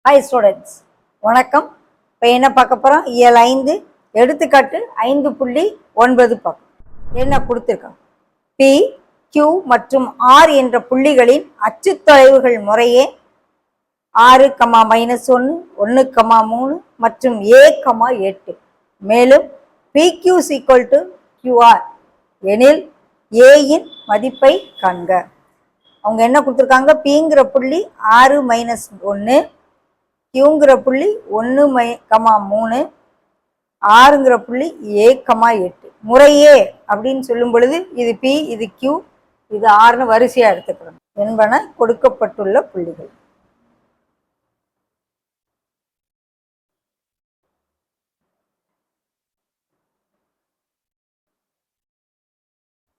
Hi students, வணக்கம். இப்போ என்ன பார்க்க போகிறோம்? இயல் 5 எடுத்துக்காட்டு 5.9 பார்க்கணும். என்ன கொடுத்துருக்கோம்? P, Q மற்றும் R என்ற புள்ளிகளின் அச்சுத்தொலைவுகள் முறையே 6, -1, 1, 3 மற்றும் A, 8. மேலும் PQ = QR எனில் A இன் மதிப்பை காண்க. அவங்க என்ன கொடுத்துருக்காங்க? Pங்கிற புள்ளி 6, -1, Qங்கிற புள்ளி 1, 3, Rங்கிற புள்ளி A, 8. முறையே அப்படின்னு சொல்லும் பொழுது இது P, இது Q, இது Rன்னு வரிசையா எடுத்துக்கணும் என்பன கொடுக்கப்பட்டுள்ள புள்ளிகள்.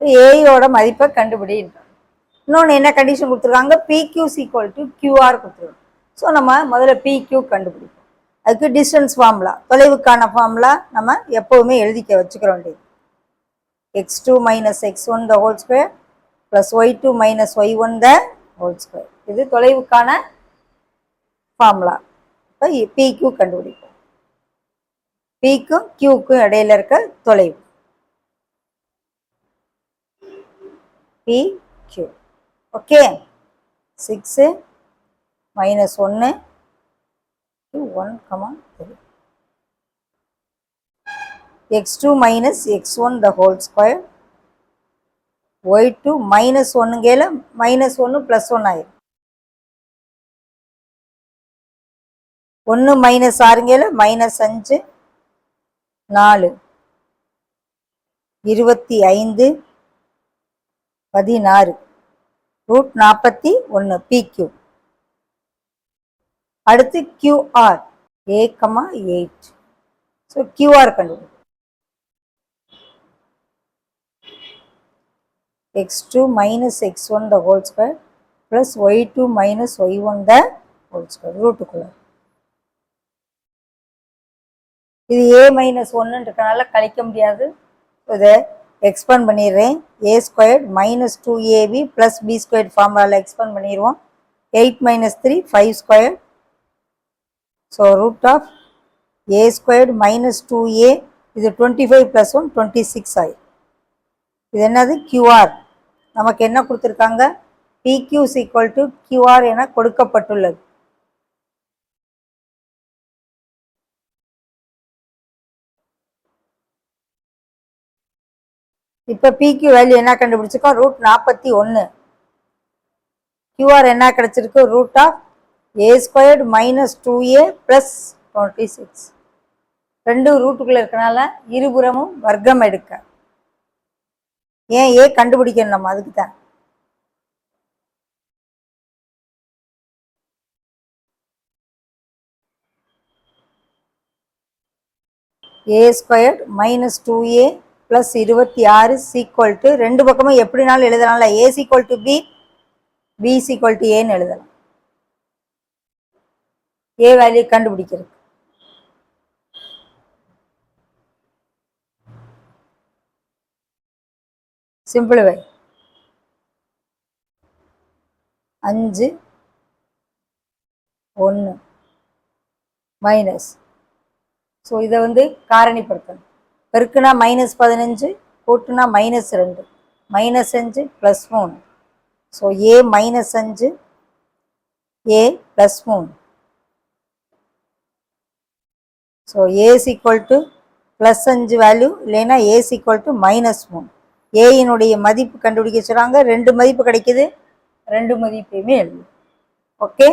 ஏயோட மதிப்பை கண்டுபிடின்றாங்க. இன்னொன்று என்ன கண்டிஷன் கொடுத்துருக்காங்க? PQ = QR கொடுத்துருக்காங்க. ஸோ நம்ம முதல்ல PQ கண்டுபிடிப்போம். அதுக்கு டிஸ்டன்ஸ் ஃபார்முலா, தொலைவுக்கான ஃபார்முலா நம்ம எப்போவுமே எழுதிக்க வச்சுக்கிற வேண்டியது. x2 - x1 the whole square plus y2 - y1 the whole square. இது தொலைவுக்கான ஃபார்முலா. இப்போ PQ கண்டுபிடிப்போம். Pக்கும் Qக்கும் இடையில இருக்க தொலைவு PQ. Okay, 6 - 1 1, 3. x2 - x1 the whole square, y2 -1 -1 + 1 ஆயிரும். 1 - 6 -5, 4, 25, 16, √41 PQ. அடுத்து QR A, 8. ஸோ QR கண்டுபிடிக்கும். x2 - x1 the whole square plus y2 - y1 the whole square ரூட்டுக்குள்ள. இது A - 1 இருக்கனால கழிக்க முடியாது. இதை எக்ஸ்பேண்ட் பண்ணிடுறேன். A² - 2AB plus B² ஃபார்முலாவில் எக்ஸ்பேண்ட் பண்ணிடுவோம். 8 - 3 5². ஸோ √A² - 2A, இது 25 + 1 26 ஆயிடும். இது என்னது? QR. நமக்கு என்ன கொடுத்துருக்காங்க? PQ = QR என கொடுக்கப்பட்டுள்ளது. இப்போ PQ வேல்யூ என்ன கண்டுபிடிச்சிருக்கோம்? √41. QR என்ன கிடைச்சிருக்கு? √A² - 2A plus 26. ரெண்டு ரூட்டுக்குள்ள இருக்கனால இருபுறமும் வர்க்கம் எடுக்க. ஏன் ஏ கண்டுபிடிக்கணும் நம்ம, அதுக்கு தான். A² - 2A plus 26 = ரெண்டு பக்கமும் எப்படினாலும் எழுதலாம்ல. A = B, B = Aன்னு எழுதலாம். A வேல்யூ கண்டுபிடிக்கிறது. சிம்பிளிஃபை. 5, 1 மைனஸ். ஸோ இதை காரணிப்படுத்தணும். பெருக்குனா -15, கூட்டுனா -2, -5 + 3. So A - 5, A + 3. So A = +5 value, இல்லைன்னா A = -3. ஏயினுடைய மதிப்பு கண்டுபிடிக்க சொல்கிறாங்க. ரெண்டு மதிப்பு கிடைக்குது, ரெண்டு மதிப்பையுமே எழுது. ஓகே.